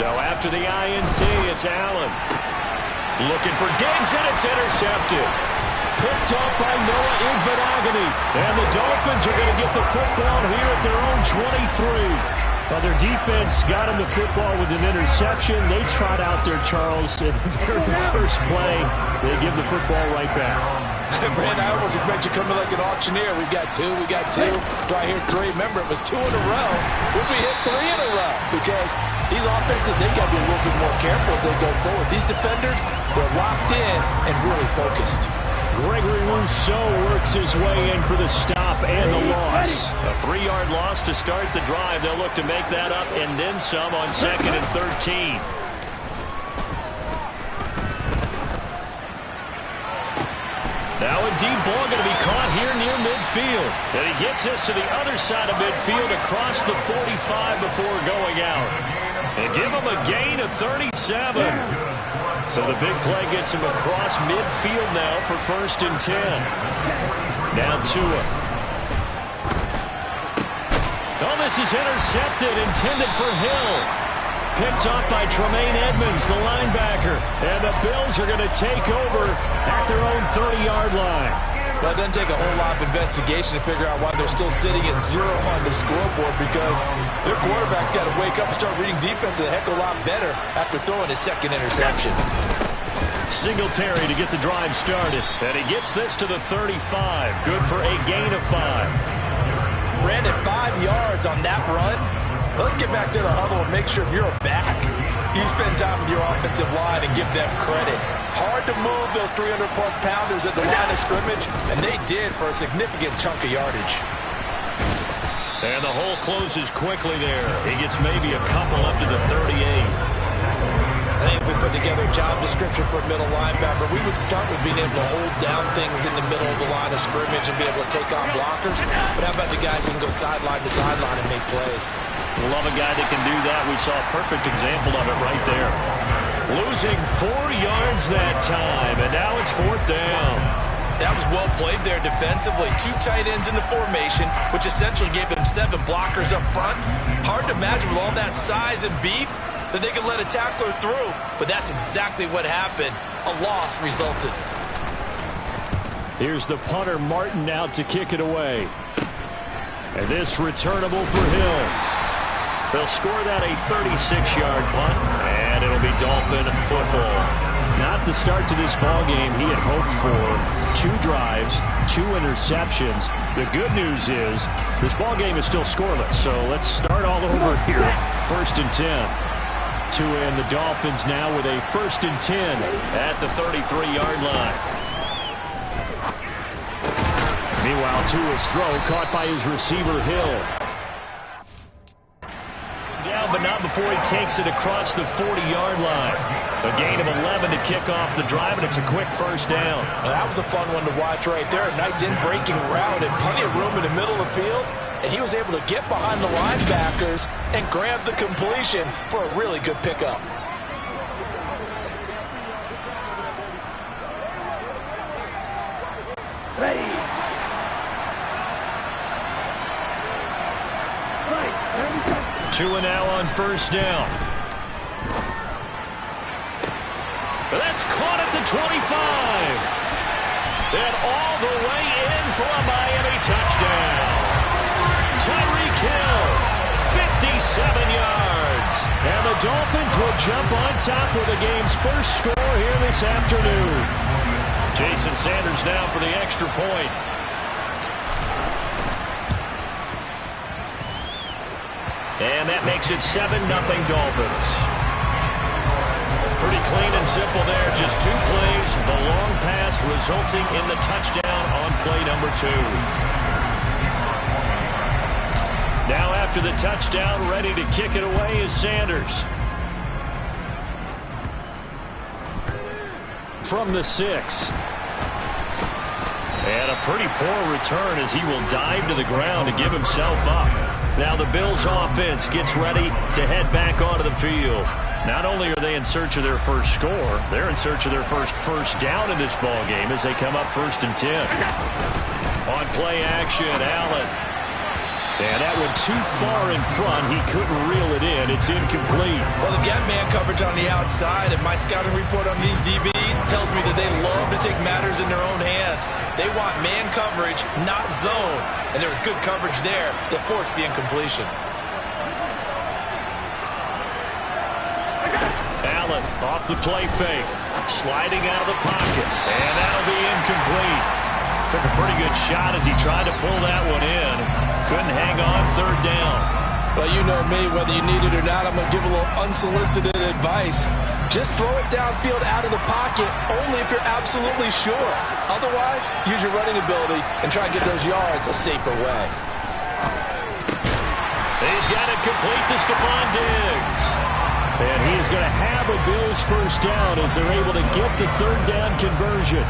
So after the INT, it's Allen. Looking for Diggs, and it's intercepted. Picked off by Noah Igbinoghene. And the Dolphins are going to get the football here at their own 23. Well, their defense got him the football with an interception. They trot out there, Charles, in the very first play. They give the football right back. Brand, I almost expect you coming like an auctioneer. We've got two. Do I hear three? Remember, it was 2 in a row. Would we hit 3 in a row? Because these offenses, they've got to be a little bit more careful as they go forward. These defenders, they're locked in and really focused. Gregory Rousseau works his way in for the stop and the loss. A 3-yard loss to start the drive. They'll look to make that up and then some on 2nd and 13. Now a deep ball going to be caught here near midfield. And he gets this to the other side of midfield across the 45 before going out. And give him a gain of 37. So the big play gets him across midfield now for 1st and 10. Now Tua. Oh, this is intercepted, intended for Hill. Picked off by Tremaine Edmonds, the linebacker. And the Bills are going to take over at their own 30-yard line. Well, it doesn't take a whole lot of investigation to figure out why they're still sitting at 0 on the scoreboard, because their quarterback's got to wake up and start reading defense a heck of a lot better after throwing his 2nd interception. Singletary to get the drive started. And he gets this to the 35. Good for a gain of 5. Brandon, 5 yards on that run. Let's get back to the huddle and make sure you're back. You spend time with your offensive line and give them credit. Hard to move those 300-plus pounders at the line of scrimmage, and they did for a significant chunk of yardage. And the hole closes quickly there. He gets maybe a couple up to the 38. I think if we put together a job description for a middle linebacker, we would start with being able to hold down things in the middle of the line of scrimmage and be able to take on blockers. But how about the guys who can go sideline to sideline and make plays? Love a guy that can do that. We saw a perfect example of it right there. Losing 4 yards that time, and now it's 4th down. That was well played there defensively. 2 tight ends in the formation, which essentially gave them 7 blockers up front. Hard to imagine with all that size and beef that they could let a tackler through, but that's exactly what happened. A loss resulted. Here's the punter, Martin, out to kick it away. And this returnable for Hill. They'll score that a 36-yard punt, and it'll be Dolphin football. Not the start to this ball game he had hoped for. 2 drives, 2 interceptions. The good news is this ball game is still scoreless, so let's start all over here. 1st and 10. Tua and the Dolphins now with a 1st and 10 at the 33-yard line. Meanwhile, Tua's throw caught by his receiver, Hill. Down, but not before he takes it across the 40-yard line. A gain of 11 to kick off the drive, and it's a quick 1st down. Well, that was a fun one to watch right there. A nice in-breaking route and plenty of room in the middle of the field. And he was able to get behind the linebackers and grab the completion for a really good pickup. Ready. Tua now on 1st down. That's caught at the 25. And all the way in for a Miami touchdown. Tyreek Hill, 57 yards. And the Dolphins will jump on top with the game's first score here this afternoon. Jason Sanders now for the extra point. And that makes it 7-0 Dolphins. Pretty clean and simple there. Just 2 plays. The long pass resulting in the touchdown on play number 2. Now after the touchdown, ready to kick it away is Sanders. From the 6. And a pretty poor return as he will dive to the ground to give himself up. Now the Bills offense gets ready to head back onto the field. Not only are they in search of their first score, they're in search of their first down in this ball game as they come up 1st and 10. On play action, Allen. And that went too far in front. He couldn't reel it in. It's incomplete. Well, they've got man coverage on the outside, and my scouting report on these DBs tells me that they love to take matters in their own hands. They want man coverage, not zone. And there was good coverage there that forced the incompletion. Allen off the play fake. Sliding out of the pocket. And that'll be incomplete. Took a pretty good shot as he tried to pull that one in. Couldn't hang on third down. Well, you know me, whether you need it or not, I'm going to give a little unsolicited advice. Just throw it downfield out of the pocket only if you're absolutely sure. Otherwise, use your running ability and try and get those yards a safer way. He's got it complete to Stephon Diggs. And he is going to have a Bills first down as they're able to get the third down conversion.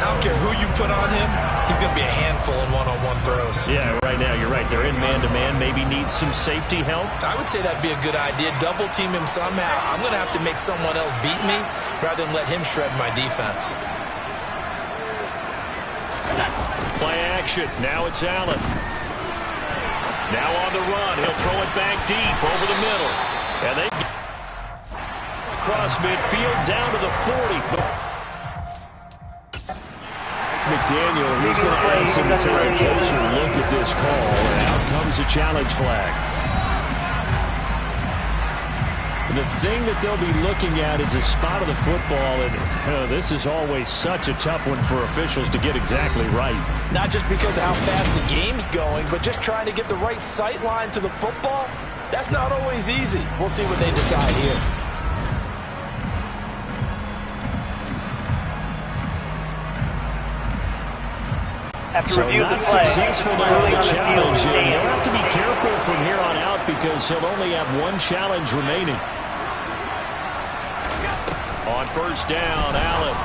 I don't care who you put on him, he's going to be a handful in one-on-one throws. Yeah, right now, you're right. They're in man-to-man. Maybe need some safety help. I would say that'd be a good idea. Double team him somehow. I'm going to have to make someone else beat me rather than let him shred my defense. Play action. Now it's Allen. Now on the run. He'll throw it back deep over the middle. And they cross midfield down to the 40. McDaniel, he's going to ask him to take a closer look at this call, and out comes a challenge flag. The thing that they'll be looking at is a spot of the football, and this is always such a tough one for officials to get exactly right. Not just because of how fast the game's going, but just trying to get the right sight line to the football. That's not always easy. We'll see what they decide here. So not successful there on the challenge. And he'll have to be careful from here on out because he'll only have one challenge remaining. On first down, Allen.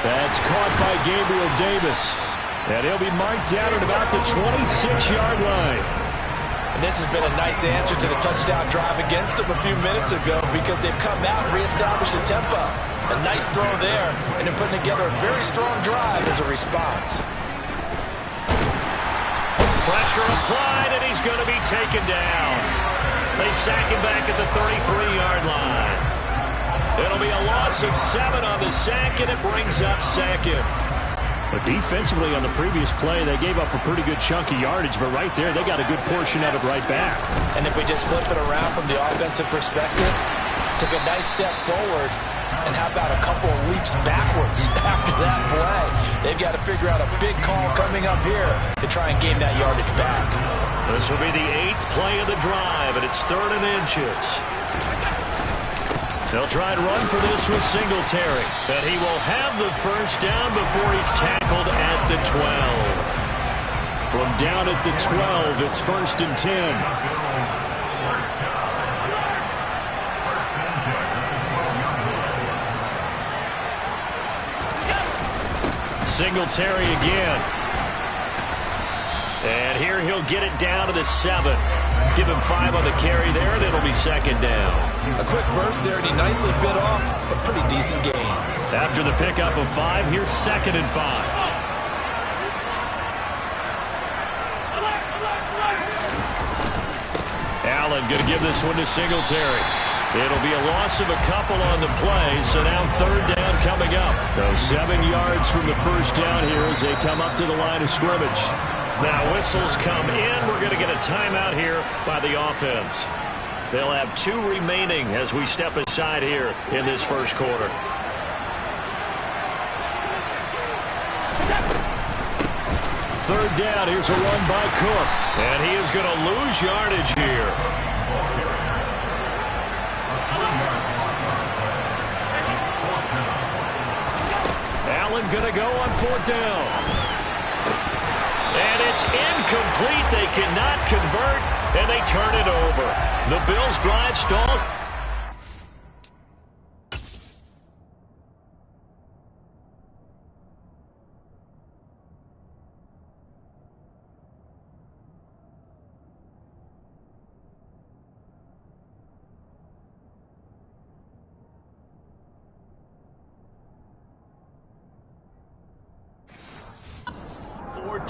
That's caught by Gabriel Davis. And he'll be marked down at about the 26-yard line. And this has been a nice answer to the touchdown drive against them a few minutes ago because they've come out and reestablished the tempo. A nice throw there, and they're putting together a very strong drive as a response. Pressure applied, and he's going to be taken down. They sack him back at the 33-yard line. It'll be a loss of 7 on the sack, and it brings up second. But defensively on the previous play, they gave up a pretty good chunk of yardage, but right there, they got a good portion of it right back. And if we just flip it around from the offensive perspective, took a nice step forward, and how about a couple of leaps backwards after that play? They've got to figure out a big call coming up here to try and gain that yardage back. This will be the 8th play of the drive, and it's 3rd and inches. They'll try and run for this with Singletary, but he will have the first down before he's tackled at the 12. From down at the 12, it's 1st and 10. Singletary again. And here he'll get it down to the 7. Give him 5 on the carry there, and it'll be 2nd down. A quick burst there, and he nicely bit off a pretty decent gain. After the pickup of 5, here's 2nd and 5. Allen going to give this one to Singletary. It'll be a loss of a couple on the play, so now 3rd down coming up. So 7 yards from the first down here as they come up to the line of scrimmage. Now whistles come in. We're going to get a timeout here by the offense. They'll have 2 remaining as we step aside here in this first quarter. Third down. Here's a run by Cook. And he is going to lose yardage here. Allen going to go on 4th down. And it's incomplete. They cannot convert, and they turn it over. The Bills' drive stalls.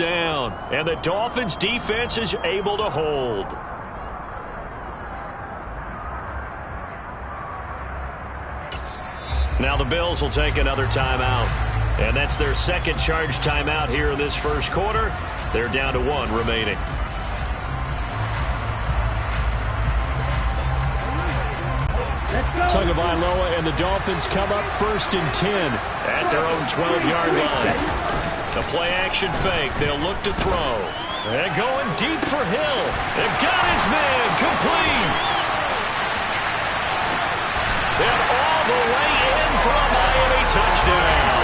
down. And the Dolphins defense is able to hold. Now the Bills will take another timeout. And that's their second charge timeout here in this first quarter. They're down to 1 remaining. Tagovailoa and the Dolphins come up 1st and 10 at their own 12-yard line. The play-action fake. They'll look to throw. And going deep for Hill. They've got his man complete. And all the way in for a Miami touchdown.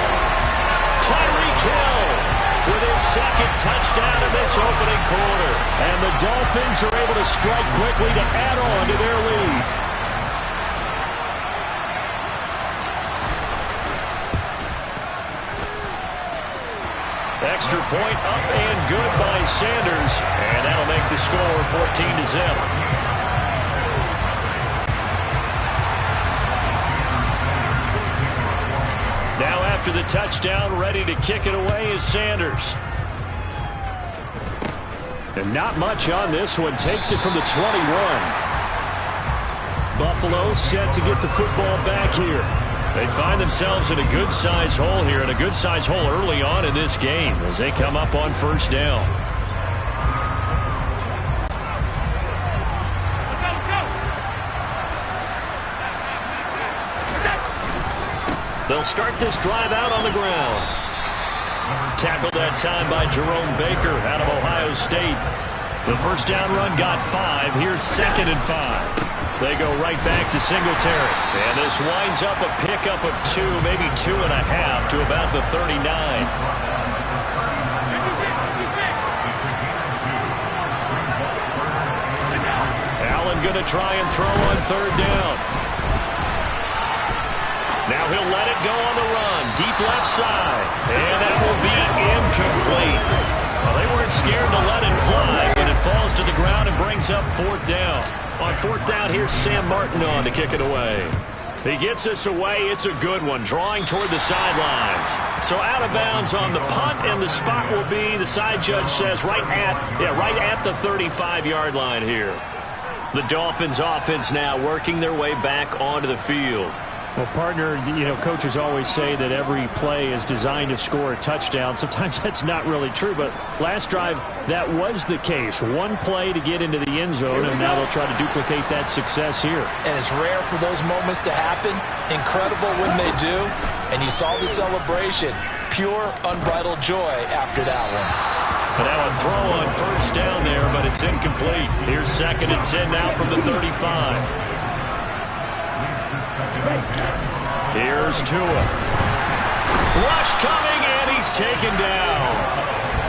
Tyreek Hill with his second touchdown in this opening quarter. And the Dolphins are able to strike quickly to add on to their lead. Extra point up and good by Sanders. And that'll make the score 14-0. Now after the touchdown, ready to kick it away is Sanders. And not much on this one. Takes it from the 21. Buffalo set to get the football back here. They find themselves in a good-sized hole here, and a good-sized hole early on in this game as they come up on 1st down. They'll start this drive out on the ground. Tackled that time by Jerome Baker out of Ohio State. The first down run got 5. Here's 2nd and 5. They go right back to Singletary. And this winds up a pickup of 2, maybe 2.5 to about the 39. Allen going to try and throw on 3rd down. Now he'll let it go on the run. Deep left side. And that will be incomplete. Well, they weren't scared to let it fly, but it falls to the ground and brings up 4th down. On 4th down, here's Sam Martin on to kick it away. He gets us away. It's a good one, drawing toward the sidelines. So out of bounds on the punt, and the spot will be, the side judge says, right at the 35-yard line here. The Dolphins offense now working their way back onto the field. Well, partner, coaches always say that every play is designed to score a touchdown. Sometimes that's not really true, but last drive, that was the case. One play to get into the end zone, and now they'll try to duplicate that success here. And it's rare for those moments to happen. Incredible when they do. And you saw the celebration. Pure, unbridled joy after that one. And now a throw on 1st down there, but it's incomplete. Here's 2nd and 10 now from the 35. Here's Tua. Rush coming, and he's taken down.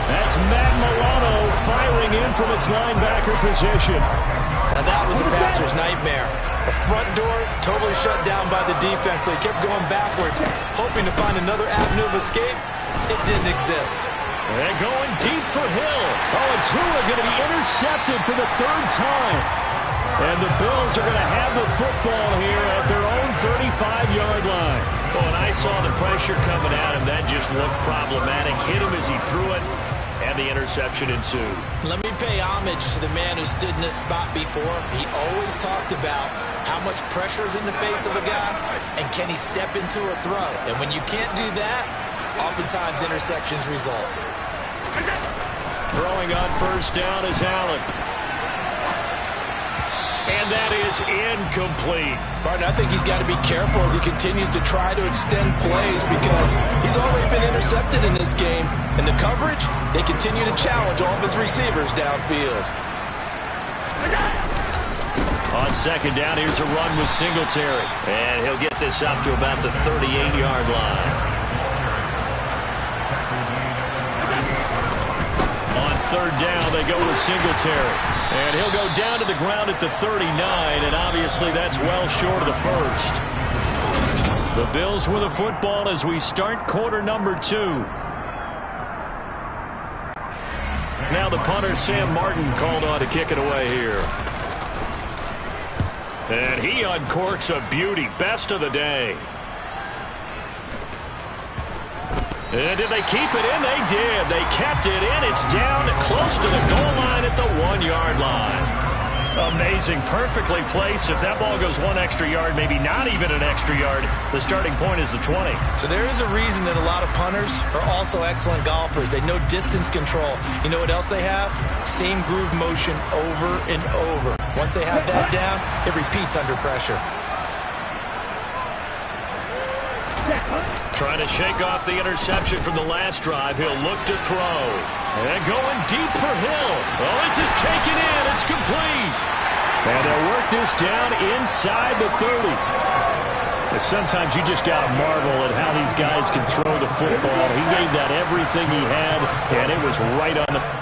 That's Matt Milano firing in from his linebacker position. Now that was a passer's nightmare. The front door totally shut down by the defense, so he kept going backwards, hoping to find another avenue of escape. It didn't exist. And going deep for Hill. Oh, and Tua going to be intercepted for the 3rd time. And the Bills are going to have the football here at their own 35-yard line. Oh, and I saw the pressure coming at him. That just looked problematic. Hit him as he threw it, and the interception ensued. Let me pay homage to the man who stood in this spot before. He always talked about how much pressure is in the face of a guy, and can he step into a throw. And when you can't do that, oftentimes interceptions result. Throwing on 1st down is Allen. And that is incomplete. Partner, I think he's got to be careful as he continues to try to extend plays because he's already been intercepted in this game. And the coverage, they continue to challenge all of his receivers downfield. On 2nd down, here's a run with Singletary. And he'll get this up to about the 38-yard line. On 3rd down, they go with Singletary. And he'll go down to the ground at the 39, and obviously that's well short of the 1st. The Bills with the football as we start quarter number 2. Now the punter, Sam Martin, called on to kick it away here. And he uncorks a beauty. Best of the day. And did they keep it in? They did. They kept it in. It's down close to the goal line at the 1-yard line. Amazing. Perfectly placed. If that ball goes 1 extra yard, maybe not even an extra yard, the starting point is the 20. So there is a reason that a lot of punters are also excellent golfers. They know distance control. You know what else they have? Same groove motion over and over. Once they have that down, it repeats under pressure. Trying to shake off the interception from the last drive. He'll look to throw. And going deep for Hill. Oh, this is taken in. It's complete. And they'll work this down inside the 30. And sometimes you just got to marvel at how these guys can throw the football. He gave that everything he had, and it was right on the...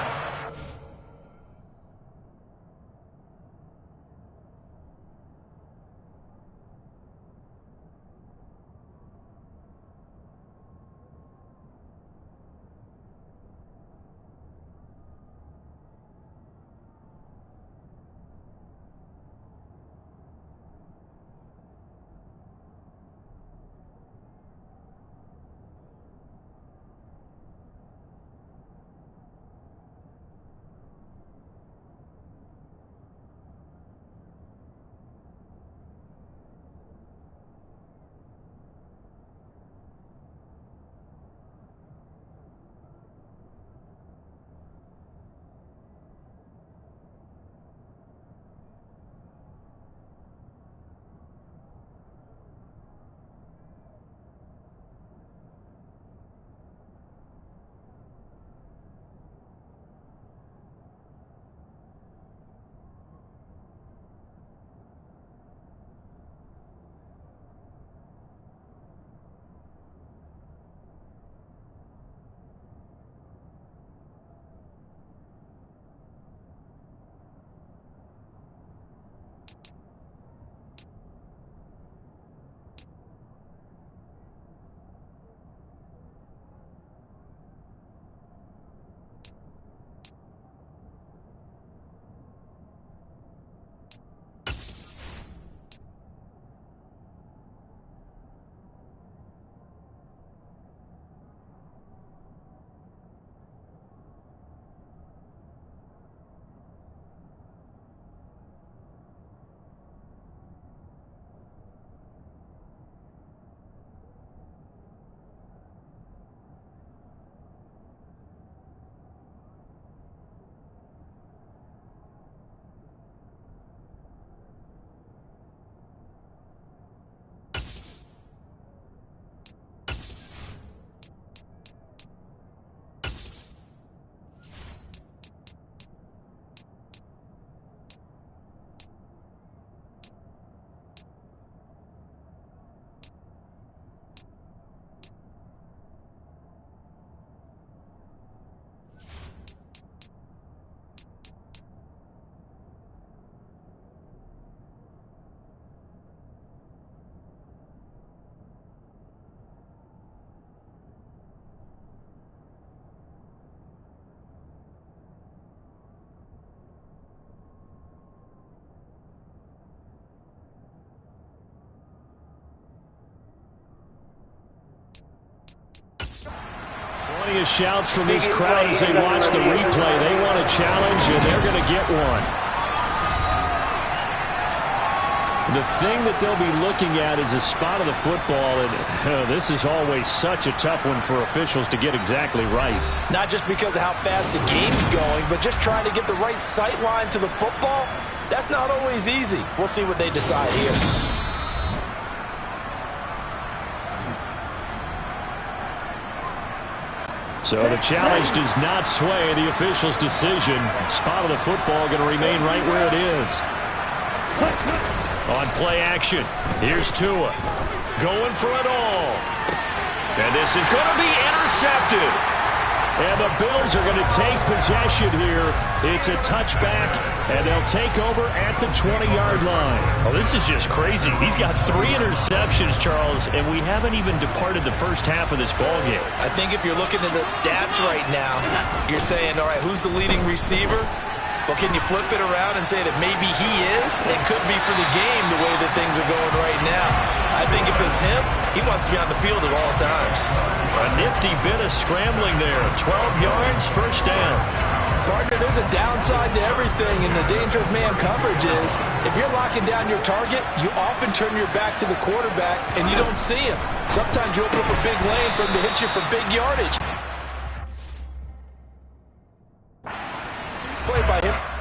Plenty of shouts from this crowd as they watch the replay. They want a challenge, and they're going to get one. The thing that they'll be looking at is the spot of the football, and this is always such a tough one for officials to get exactly right. Not just because of how fast the game's going, but just trying to get the right sight line to the football. That's not always easy. We'll see what they decide here. So the challenge does not sway the official's decision. Spot of the football going to remain right where it is. On play action, here's Tua. Going for it all. And this is going to be intercepted. And the Bills are going to take possession here. It's a touchback, and they'll take over at the 20-yard line. Oh, this is just crazy. He's got 3 interceptions, Charles, and we haven't even departed the first half of this ballgame. I think if you're looking at the stats right now, you're saying, all right, who's the leading receiver? Well, can you flip it around and say that maybe he is and could be for the game the way that things are going right now? I think if if it's him, he wants to be on the field at all times. A nifty bit of scrambling there. 12 yards, first down. Partner, there's a downside to everything, and the danger of man coverage is if you're locking down your target, you often turn your back to the quarterback and you don't see him. Sometimes you open up a big lane for him to hit you for big yardage. Play by him.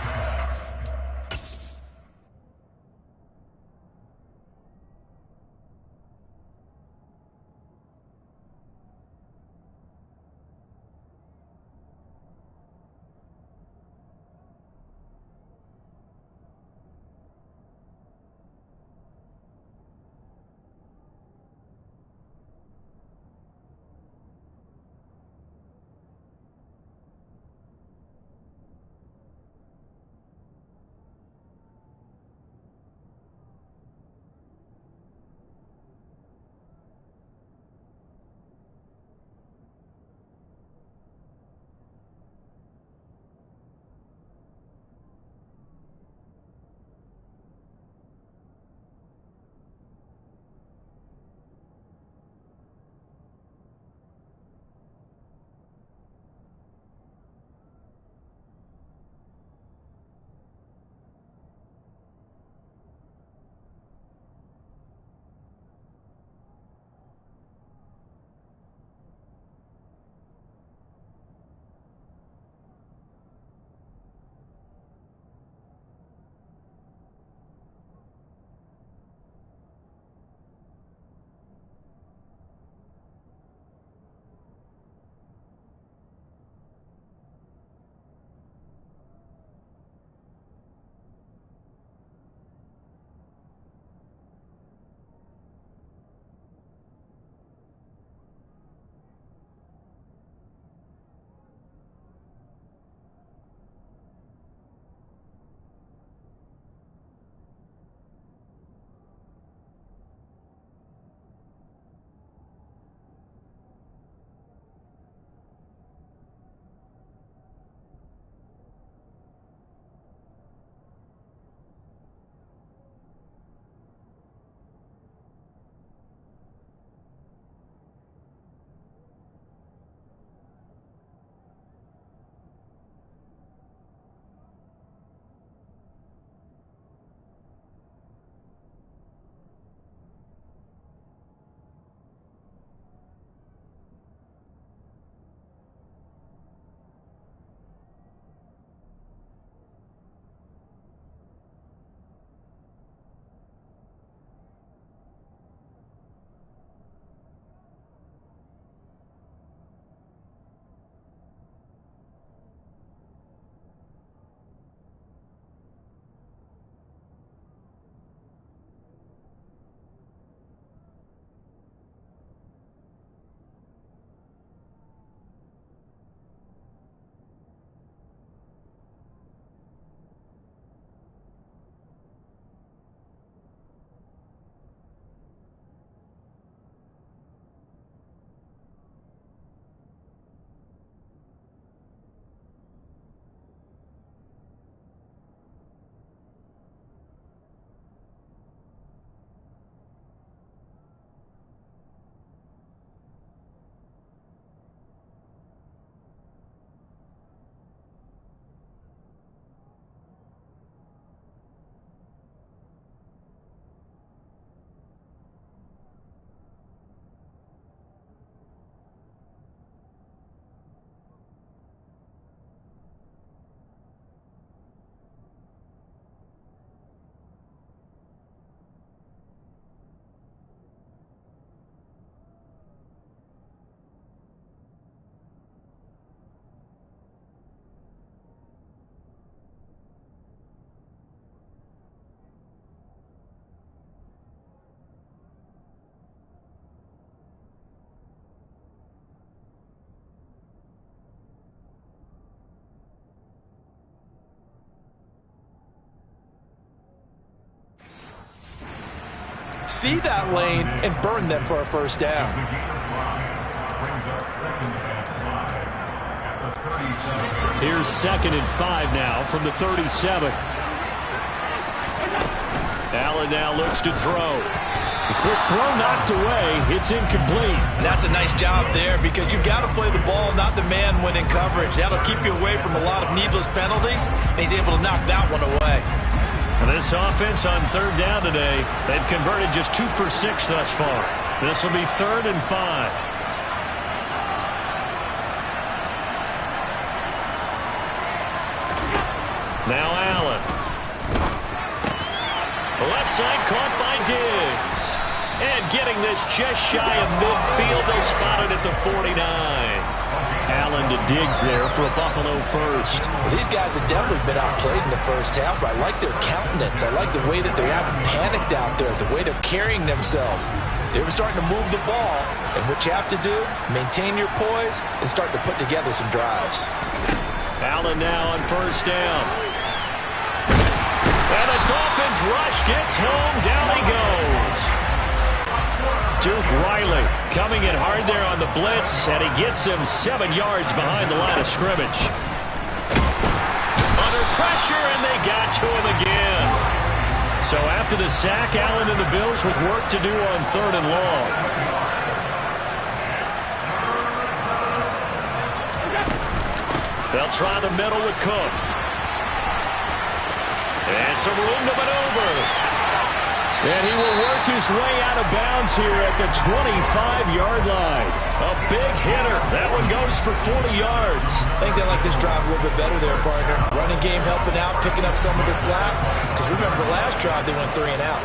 See that lane and burn them for a first down. Here's 2nd and 5 now from the 37. Allen now looks to throw. The quick throw knocked away. It's incomplete. And that's a nice job there because you've got to play the ball, not the man when in coverage. That'll keep you away from a lot of needless penalties, and he's able to knock that one away. And this offense on third down today, they've converted just 2 for 6 thus far. This will be 3rd and 5. Now Allen. The left side caught by Diggs. And getting this just shy of midfield, they'll spot it at the 49. Allen to Diggs there for a Buffalo first. Well, these guys have definitely been outplayed in the first half, but I like their countenance. I like the way that they haven't panicked out there, the way they're carrying themselves. They were starting to move the ball, and what you have to do, maintain your poise and start to put together some drives. Allen now on first down. And the Dolphins rush gets home. Down he goes. Duke Riley coming in hard there on the blitz, and he gets him 7 yards behind the line of scrimmage. Under pressure, and they got to him again. So after the sack, Allen and the Bills with work to do on 3rd and long. They'll try the middle with Cook. And some room to maneuver. And he will work his way out of bounds here at the 25-yard line. A big hitter. That one goes for 40 yards. I think they like this drive a little bit better there, partner. Running game helping out, picking up some of the slack. Because remember, the last drive they went 3 and out.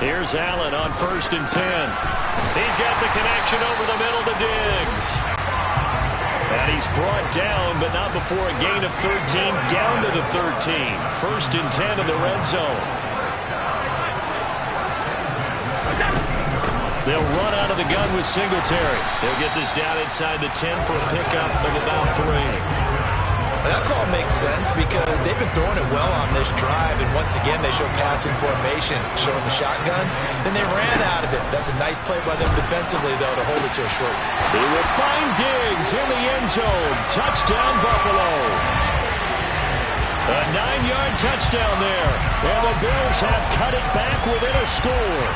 Here's Allen on 1st and 10. He's got the connection over the middle to Diggs. And he's brought down, but not before a gain of 13, down to the 13. 1st and 10 in the red zone. They'll run out of the gun with Singletary. They'll get this down inside the 10 for a pickup of about 3. That call makes sense because they've been throwing it well on this drive, and once again they show passing formation, showing the shotgun. Then they ran out of it. That's a nice play by them defensively, though, to hold it to a short. He will find Diggs in the end zone. Touchdown, Buffalo. A 9-yard touchdown there, and the Bills have cut it back within a score.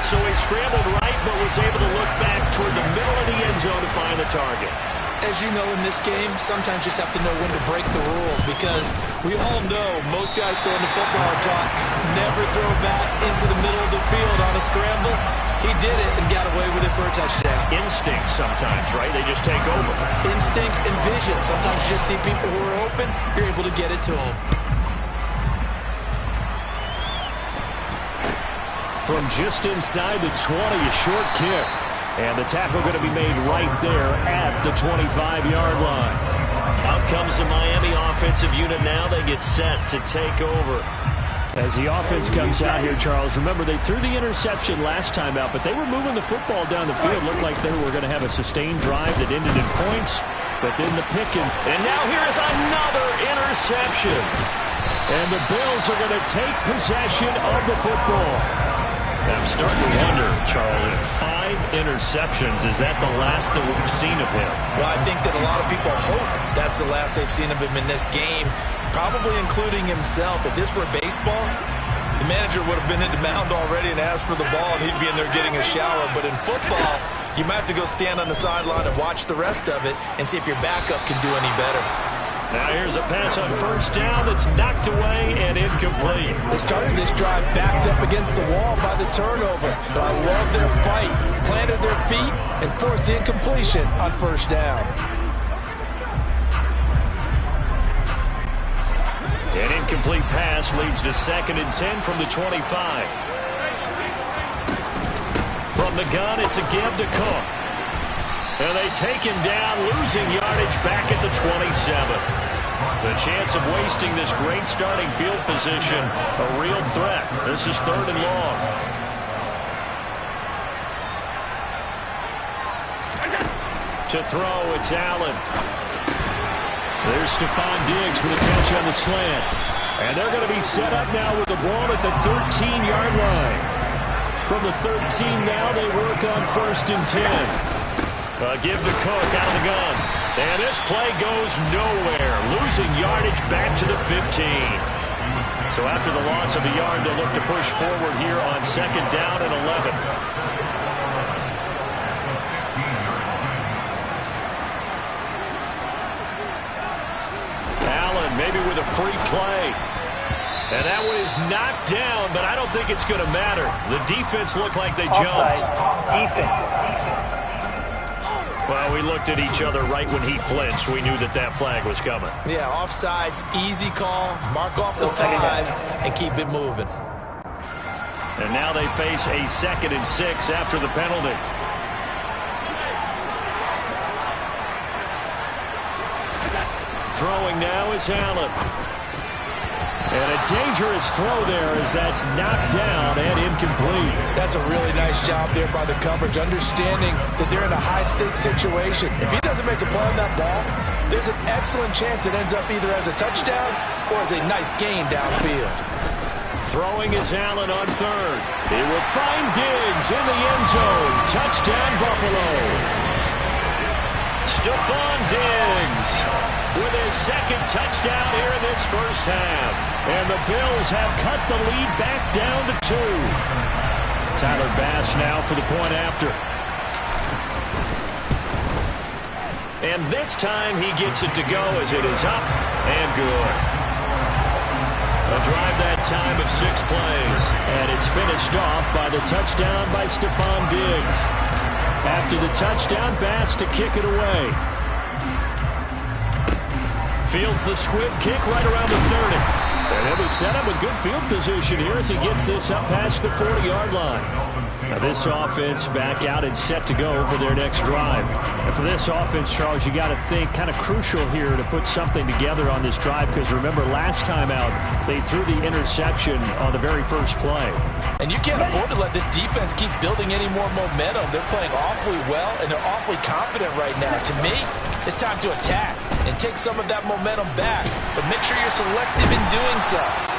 So he scrambled right, but was able to look back toward the middle of the end zone to find the target. As you know, in this game, sometimes you just have to know when to break the rules because we all know most guys throwing the football are taught never throw back into the middle of the field on a scramble. He did it and got away with it for a touchdown. Instinct sometimes, right? They just take over. Instinct and vision. Sometimes you just see people who are open, you're able to get it to them. From just inside the 20, a short kick. And the tackle going to be made right there at the 25-yard line. Out comes the Miami offensive unit now. They get set to take over. As the offense comes out here, Charles, remember they threw the interception last time out, but they were moving the football down the field. Looked like they were going to have a sustained drive that ended in points, but then the picking. And now here is another interception. And the Bills are going to take possession of the football. I'm starting to wonder, Charles, if 5 interceptions, is that the last that we've seen of him? Well, I think that a lot of people hope that's the last they've seen of him in this game, probably including himself. If this were baseball, the manager would have been in the mound already and asked for the ball, and he'd be in there getting a shower. But in football, you might have to go stand on the sideline and watch the rest of it and see if your backup can do any better. Now here's a pass on first down that's knocked away and incomplete. They started this drive backed up against the wall by the turnover, but I love their fight. Planted their feet and forced the incompletion on first down. An incomplete pass leads to 2nd and 10 from the 25. From the gun, it's a give to Cook. And they take him down, losing yardage back at the 27. The chance of wasting this great starting field position, a real threat. This is 3rd and long. To throw, it's Allen. There's Stephon Diggs for the catch on the slant. And they're going to be set up now with the ball at the 13-yard line. From the 13 now, they work on 1st and 10. Give to Cook out of the gun. And this play goes nowhere, losing yardage back to the 15. So after the loss of a yard, they'll look to push forward here on 2nd down and 11. Allen maybe with a free play. And that one is knocked down, but I don't think it's going to matter. The defense looked like they jumped. Well, we looked at each other right when he flinched. We knew that that flag was coming. Yeah, offsides, easy call. Mark off the 5 and keep it moving. And now they face a 2nd and 6 after the penalty. Throwing now is Allen. And a dangerous throw there as that's knocked down and incomplete. That's a really nice job there by the coverage, understanding that they're in a high-stakes situation. If he doesn't make a play on that ball, there's an excellent chance it ends up either as a touchdown or as a nice gain downfield. Throwing is Allen on 3rd. He will find Diggs in the end zone. Touchdown, Buffalo. Stephon Diggs with his 2nd touchdown here in this first half. And the Bills have cut the lead back down to 2. Tyler Bass now for the point after. And this time he gets it to go as it is up and good. A drive that time of 6 plays. And it's finished off by the touchdown by Stephon Diggs. After the touchdown, Bass to kick it away. Fields the squib kick right around the 30. And he'll be set up with good field position here as he gets this up past the 40-yard line. Now this offense back out and set to go for their next drive. And for this offense, Charles, you got to think kind of crucial here to put something together on this drive, because remember last time out they threw the interception on the very first play. And you can't afford to let this defense keep building any more momentum. They're playing awfully well, and they're awfully confident right now. To me, it's time to attack and take some of that momentum back. But make sure you're selective in doing so.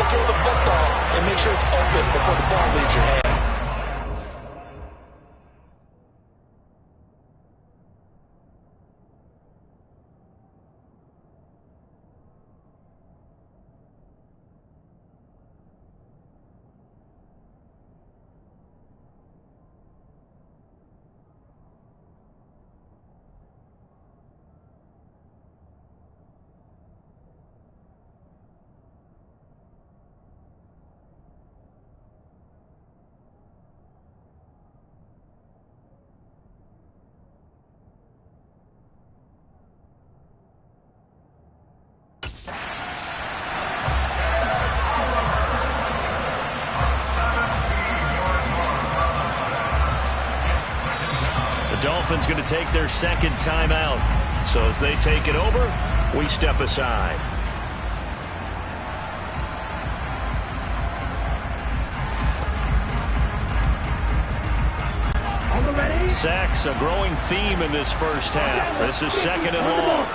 Throw the football and make sure it's open before the ball leaves your hand. The Dolphins going to take their 2nd timeout. So as they take it over, we step aside. Sacks, a growing theme in this first half. This is 2nd and long.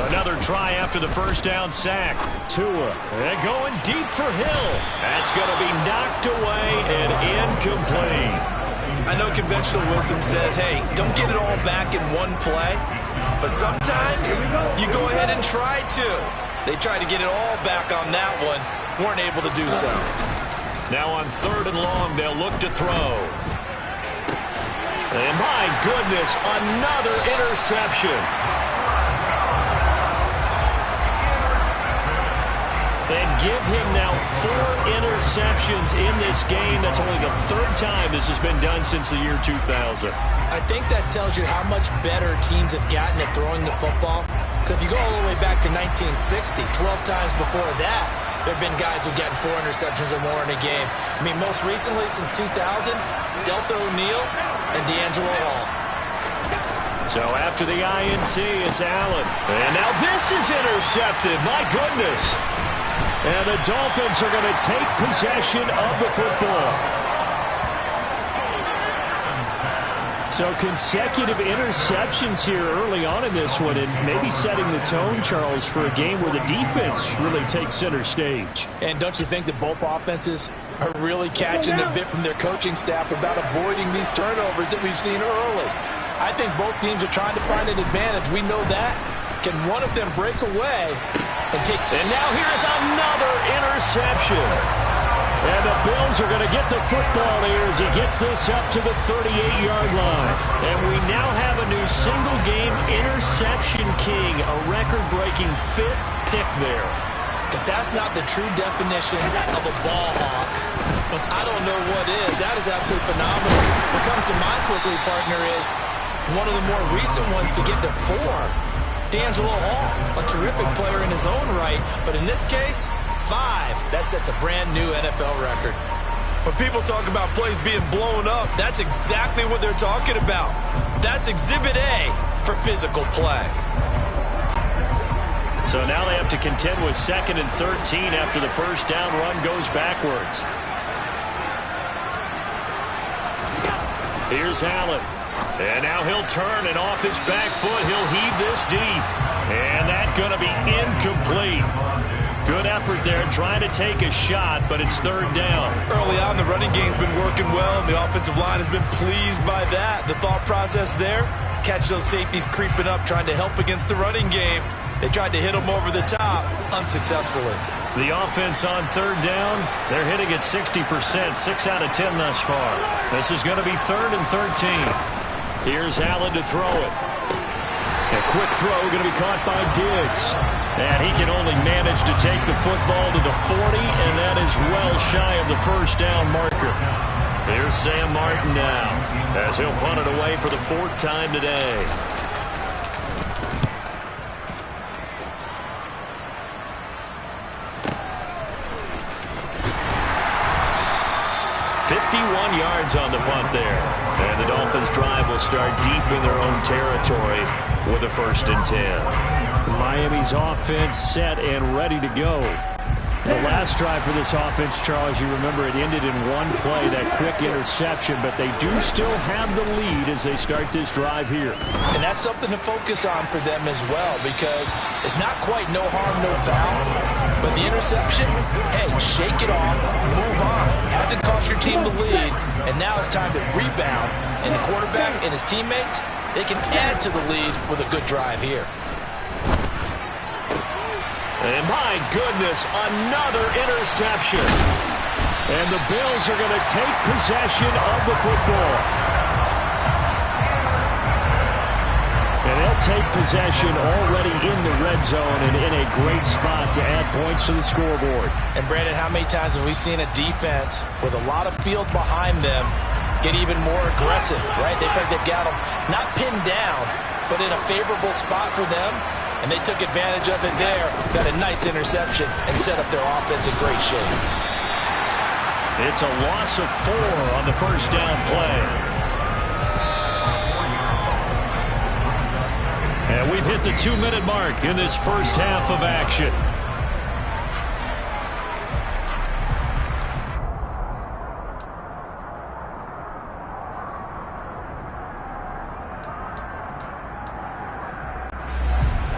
Another try after the first down sack. Tua, and going deep for Hill. That's going to be knocked away and incomplete. I know conventional wisdom says, hey, don't get it all back in one play. But sometimes you go ahead and try to. They tried to get it all back on that one. Weren't able to do so. Now on 3rd and long, they'll look to throw. And my goodness, another interception. And give him now 4 interceptions in this game. That's only the 3rd time this has been done since the year 2000. I think that tells you how much better teams have gotten at throwing the football. If you go all the way back to 1960, 12 times before that, there have been guys who've gotten 4 interceptions or more in a game. I mean, most recently, since 2000, Delta O'Neal and D'Angelo Hall. So after the INT, it's Allen. And now this is intercepted. My goodness. And the Dolphins are going to take possession of the football. So consecutive interceptions here early on in this one, and maybe setting the tone, Charles, for a game where the defense really takes center stage. And don't you think that both offenses are really catching a bit from their coaching staff about avoiding these turnovers that we've seen early? I think both teams are trying to find an advantage. We know that. Can one of them break away and take... And now here's another interception. And the Bills are going to get the football here as he gets this up to the 38-yard line. And we now have a new single-game interception king, a record-breaking 5th pick there. If that's not the true definition of a ball hawk, I don't know what is. That is absolutely phenomenal. What comes to mind quickly, partner, is one of the more recent ones to get to 4. D'Angelo Hall, a terrific player in his own right, but in this case, 5. That sets a brand new NFL record. When people talk about plays being blown up, that's exactly what they're talking about. That's Exhibit A for physical play. So now they have to contend with 2nd and 13 after the first down run goes backwards. Here's Allen. And now he'll turn, and off his back foot, he'll heave this deep. And that's going to be incomplete. Good effort there trying to take a shot, but it's 3rd down. Early on, the running game's been working well, and the offensive line has been pleased by that. The thought process there, catch those safeties creeping up, trying to help against the running game. They tried to hit them over the top, unsuccessfully. The offense on 3rd down, they're hitting at 60%, 6 out of 10 thus far. This is going to be 3rd and 13. Here's Allen to throw it. A quick throw going to be caught by Diggs. And he can only manage to take the football to the 40, and that is well shy of the first down marker. Here's Sam Martin now, as he'll punt it away for the 4th time today. Yards on the punt there. And the Dolphins drive will start deep in their own territory with a 1st and 10. Miami's offense set and ready to go. The last drive for this offense, Charles, you remember it ended in one play, that quick interception, but they do still have the lead as they start this drive here. And that's something to focus on for them as well, because it's not quite no harm, no foul, but the interception, hey, shake it off, move on. Hasn't cost your team the lead, and now it's time to rebound. And the quarterback and his teammates, they can add to the lead with a good drive here. And my goodness, another interception. And the Bills are going to take possession of the football. And they'll take possession already in the red zone and in a great spot to add points to the scoreboard. And Brandon, how many times have we seen a defense with a lot of field behind them get even more aggressive, right? They think they've got them not pinned down, but in a favorable spot for them. And they took advantage of it there, got a nice interception, and set up their offense in great shape. It's a loss of 4 on the first down play. And we've hit the 2-minute mark in this first half of action.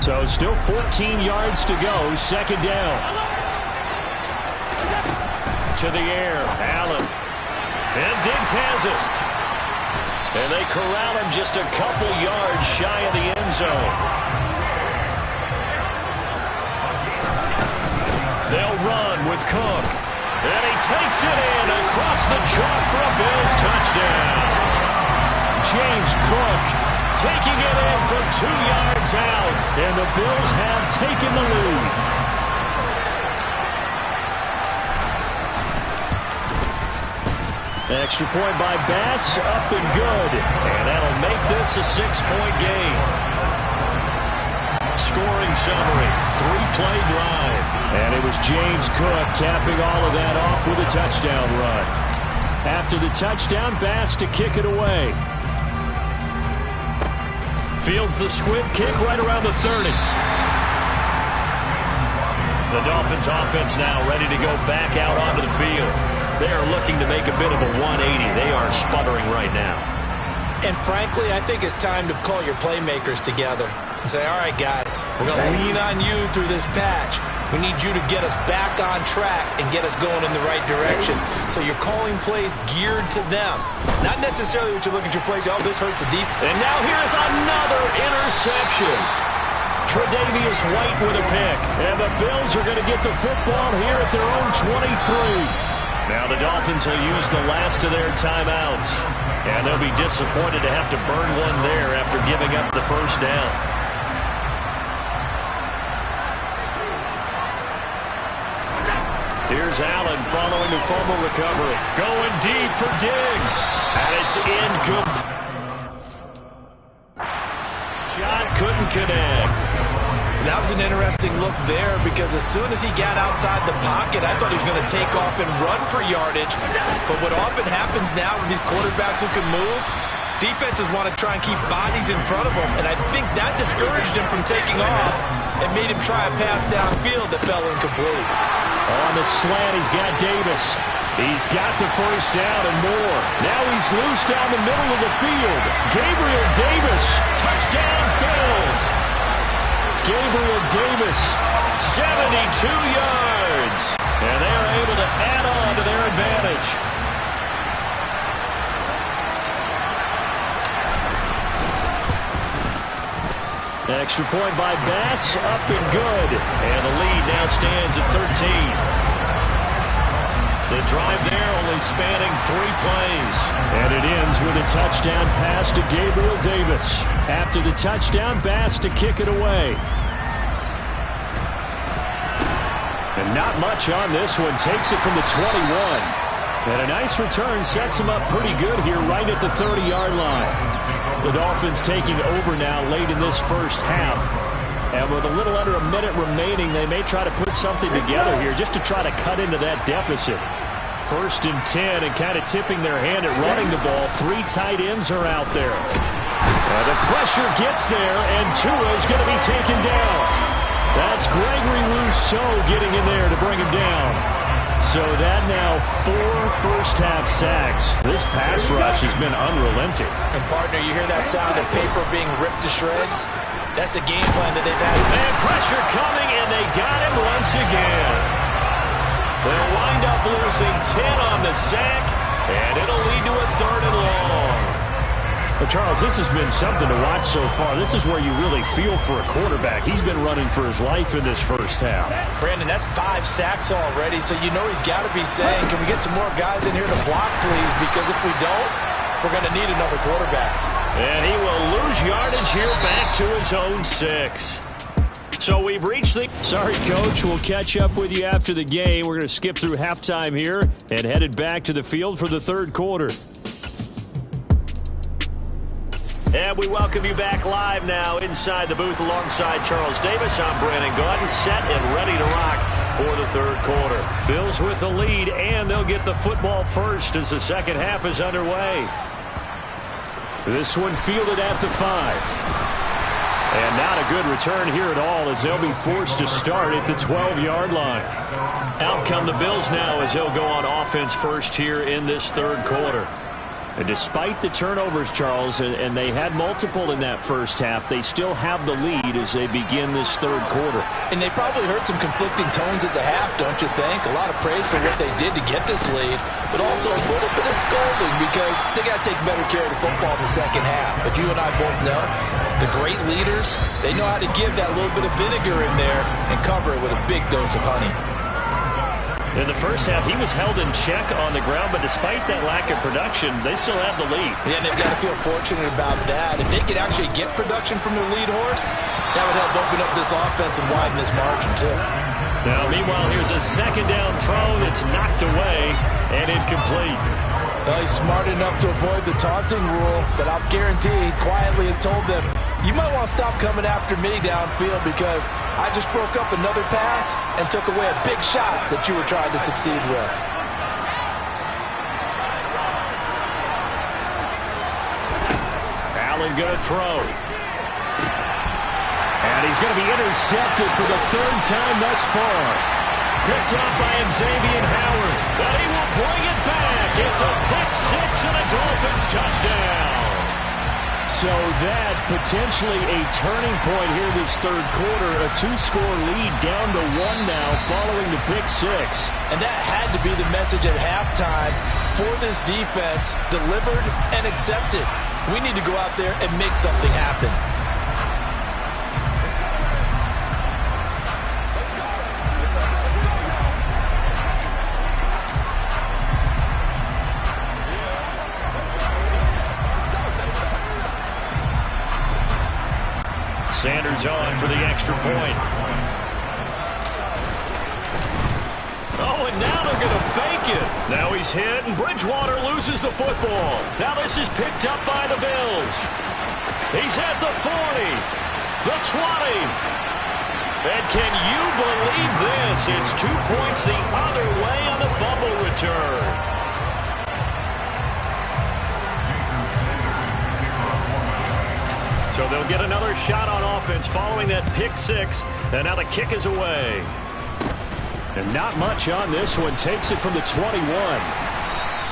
So still 14 yards to go, 2nd down. To the air, Allen. And Diggs has it. And they corral him just a couple yards shy of the end zone. They'll run with Cook. And he takes it in across the chalk for a Bills touchdown. James Cook taking it in from 2 yards out, and the Bills have taken the lead. Extra point by Bass, up and good, and that'll make this a 6-point game. scoring summary. 3-play drive. And it was James Cook capping all of that off with a touchdown run. After the touchdown, Bass to kick it away. Fields the squib kick right around the 30. The Dolphins offense now ready to go back out onto the field. They are looking to make a bit of a 180. They are sputtering right now. And frankly, I think it's time to call your playmakers together and say, all right, guys, we're going to lean on you through this patch. We need you to get us back on track and get us going in the right direction. So you're calling plays geared to them. Not necessarily what you look at your plays, oh, this hurts the deep. And now here's another interception. Tre'Davious White with a pick. And the Bills are going to get the football here at their own 23. Now the Dolphins will use the last of their timeouts. And they'll be disappointed to have to burn one there after giving up the first down. Here's Allen following the fumble recovery. Going deep for Diggs. And it's incomplete. Shot couldn't connect. That was an interesting look there because as soon as he got outside the pocket, I thought he was going to take off and run for yardage. But what often happens now with these quarterbacks who can move, defenses want to try and keep bodies in front of them. And I think that discouraged him from taking off and made him try a pass downfield that fell incomplete. On the slant, he's got Davis. He's got the first down and more. Now he's loose down the middle of the field. Gabriel Davis, touchdown Bills. Gabriel Davis, 72 yards. And they are able to add on to their advantage. Extra point by Bass, up and good. And the lead now stands at 13. The drive there only spanning 3 plays. And it ends with a touchdown pass to Gabriel Davis. After the touchdown, Bass to kick it away. And not much on this one. Takes it from the 21. And a nice return sets him up pretty good here right at the 30-yard line. The Dolphins taking over now late in this first half. And with a little under a minute remaining, they may try to put something together here just to try to cut into that deficit. 1st and 10 and kind of tipping their hand at running the ball. 3 tight ends are out there. The pressure gets there, and Tua is going to be taken down. That's Gregory Rousseau getting in there to bring him down. So that now 4 first-half sacks. This pass rush has been unrelenting. And, partner, you hear that sound of paper being ripped to shreds? That's a game plan that they've had. And pressure coming, and they got him once again. They'll wind up losing 10 on the sack, and it'll lead to a 3rd and long. Well, Charles, this has been something to watch so far. This is where you really feel for a quarterback. He's been running for his life in this first half. Brandon, that's 5 sacks already, so you know he's got to be saying, can we get some more guys in here to block, please? Because if we don't, we're going to need another quarterback. And he will lose yardage here back to his own 6. So we've reached the... Sorry, Coach. We'll catch up with you after the game. We're going to skip through halftime here and headed back to the field for the 3rd quarter. And we welcome you back live now inside the booth alongside Charles Davis. I'm Brandon Gaudin, set and ready to rock for the 3rd quarter. Bills with the lead, and they'll get the football first as the second half is underway. This one fielded at the 5. And not a good return here at all as they'll be forced to start at the 12-yard line. Out come the Bills now as they'll go on offense first here in this 3rd quarter. And despite the turnovers, Charles, and they had multiple in that first half, they still have the lead as they begin this 3rd quarter. And they probably heard some conflicting tones at the half, don't you think? A lot of praise for what they did to get this lead, but also a little bit of scolding because they got to take better care of the football in the second half. But you and I both know the great leaders, they know how to give that little bit of vinegar in there and cover it with a big dose of honey. In the first half, he was held in check on the ground, but despite that lack of production, they still have the lead. Yeah, and they've got to feel fortunate about that. If they could actually get production from their lead horse, that would help open up this offense and widen this margin, too. Now, meanwhile, here's a 2nd down throw that's knocked away and incomplete. Well, he's smart enough to avoid the taunting rule, but I'll guarantee he quietly has told them, you might want to stop coming after me downfield because I just broke up another pass and took away a big shot that you were trying to succeed with. Allen going to throw. And he's going to be intercepted for the third time thus far. Picked up by Xavier Howard. But he will bring it back. It's a pick six and a Dolphins touchdown. So that potentially a turning point here this third quarter. A two-score lead down to one now following the pick six. And that had to be the message at halftime for this defense. Delivered and accepted. We need to go out there and make something happen. Sanders on for the extra point. Oh, and now they're going to fake it. Now he's hit, and Bridgewater loses the football. Now this is picked up by the Bills. He's at the 40, the 20. And can you believe this? It's 2 points the other way on the fumble return. So they'll get another shot on offense following that pick six. And now the kick is away. And not much on this one. Takes it from the 21.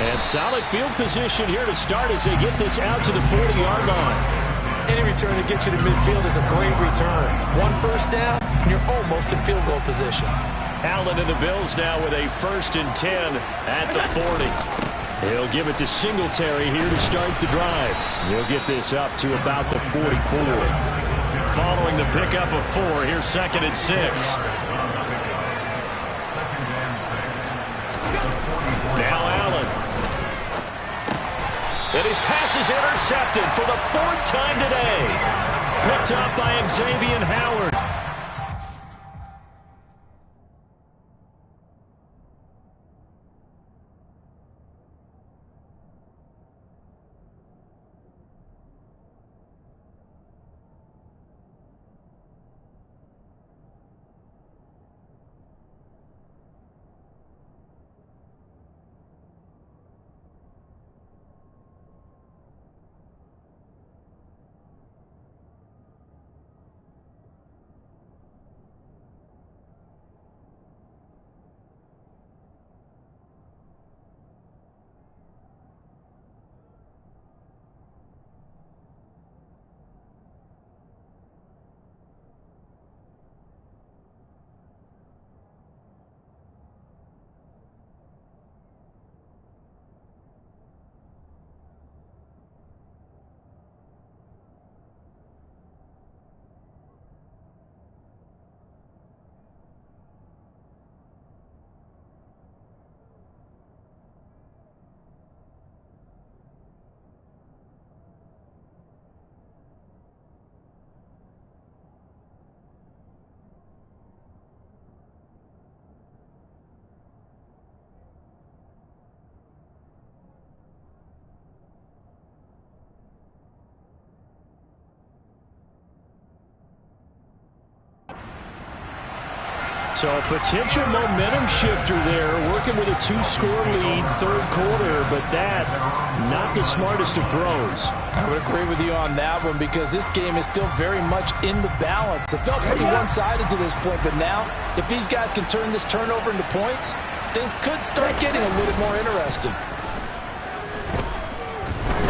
And solid field position here to start as they get this out to the 40-yard line. Any return that gets you to midfield is a great return. One first down, and you're almost in field goal position. Allen and the Bills now with a 1st and 10 at the 40. He'll give it to Singletary here to start the drive. He'll get this up to about the 44. Following the pickup of 4, here's 2nd and 6. Now Allen. And his pass is intercepted for the 4th time today. Picked up by Xavier Howard. So a potential momentum shifter there, working with a 2-score lead, third quarter, but that, not the smartest of throws. I would agree with you on that one because this game is still very much in the balance. It felt pretty one-sided to this point, but now, if these guys can turn this turnover into points, things could start getting a little more interesting.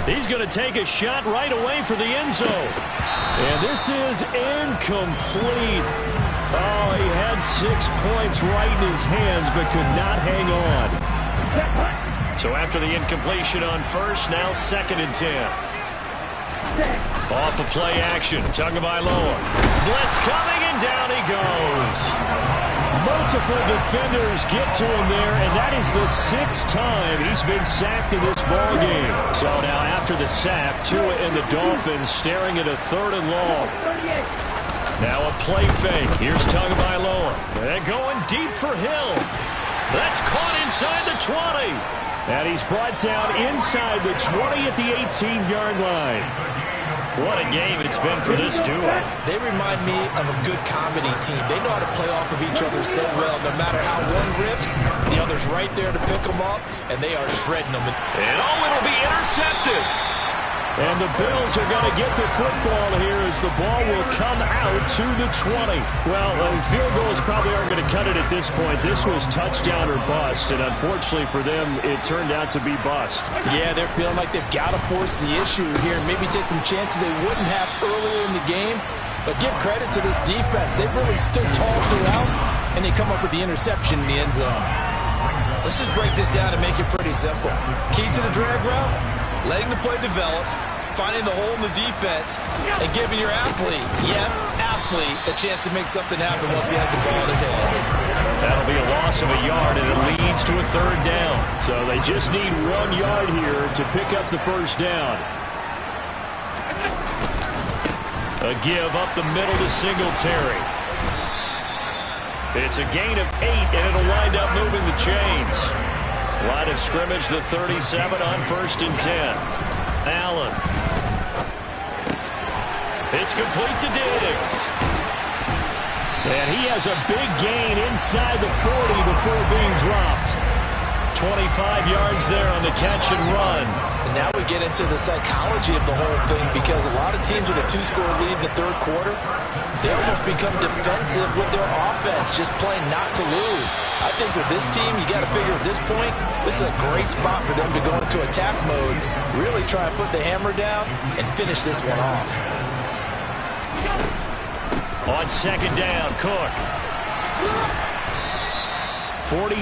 He's going to take a shot right away for the end zone. And this is incomplete. Oh, he had 6 points right in his hands, but could not hang on. So after the incompletion on first, now 2nd and 10. Off the play action, Tagovailoa. Blitz coming, and down he goes. Multiple defenders get to him there, and that is the 6th time he's been sacked in this ballgame. So now after the sack, Tua and the Dolphins staring at a 3rd and long. Now a play fake. Here's Tagovailoa. And going deep for Hill. That's caught inside the 20. And he's brought down inside the 20 at the 18-yard line. What a game it's been for this duo. They remind me of a good comedy team. They know how to play off of each other so well. No matter how one rips, the other's right there to pick them up, and they are shredding them. And it'll be intercepted. And the Bills are going to get the football here as the ball will come out to the 20. Well, field goals probably aren't going to cut it at this point. This was touchdown or bust, and unfortunately for them, it turned out to be bust. Yeah, they're feeling like they've got to force the issue here, maybe take some chances they wouldn't have earlier in the game. But give credit to this defense. They've really stood tall throughout, and they come up with the interception in the end zone. Let's just break this down and make it pretty simple. Key to the drag route, letting the play develop, finding the hole in the defense, and giving your athlete, yes, athlete, a chance to make something happen once he has the ball in his hands. That'll be a loss of a yard, and it leads to a third down. So they just need 1 yard here to pick up the first down. A give up the middle to Singletary. It's a gain of 8, and it'll wind up moving the chains. Line of scrimmage, the 37 on 1st and 10. Allen. It's complete to Diggs. And he has a big gain inside the 40 before being dropped. 25 yards there on the catch and run. And now we get into the psychology of the whole thing, because a lot of teams with a 2-score lead in the third quarter, they almost become defensive with their offense, just playing not to lose. I think with this team, you got to figure at this point, this is a great spot for them to go into attack mode, really try and put the hammer down and finish this one off. On second down, Cook. 47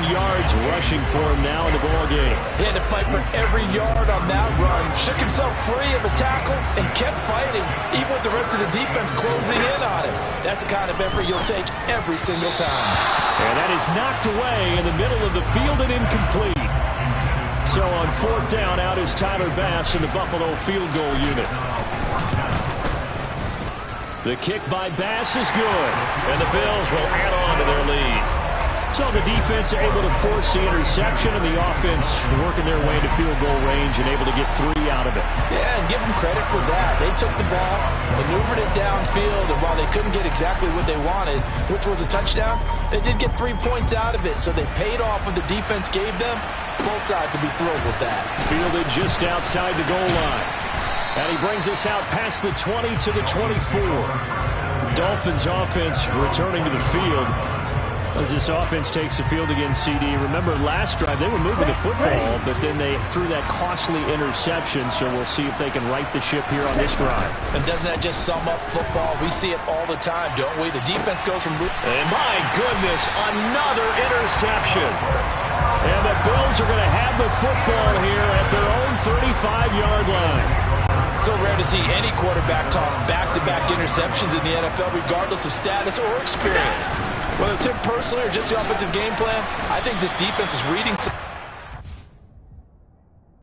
yards rushing for him now in the ball game. He had to fight for every yard on that run. Shook himself free of a tackle and kept fighting, even with the rest of the defense closing in on him. That's the kind of effort you'll take every single time. And that is knocked away in the middle of the field and incomplete. So on fourth down, out is Tyler Bass in the Buffalo field goal unit. The kick by Bass is good, and the Bills will add on to their lead. So the defense able to force the interception, and the offense working their way to field goal range and able to get 3 out of it. Yeah, and give them credit for that. They took the ball, maneuvered it downfield, and while they couldn't get exactly what they wanted, which was a touchdown, they did get 3 points out of it, so they paid off what the defense gave them. Both sides to be thrilled with that. Fielded just outside the goal line. And he brings us out past the 20 to the 24. Dolphins offense returning to the field as this offense takes the field against CD. Remember, last drive, they were moving the football, but then they threw that costly interception, so we'll see if they can right the ship here on this drive. And doesn't that just sum up football? We see it all the time, don't we? The defense goes from... And my goodness, another interception. And the Bills are going to have the football here at their own 35-yard line. So rare to see any quarterback toss back-to-back interceptions in the NFL, regardless of status or experience. Whether it's him personally or just the offensive game plan, I think this defense is reading some...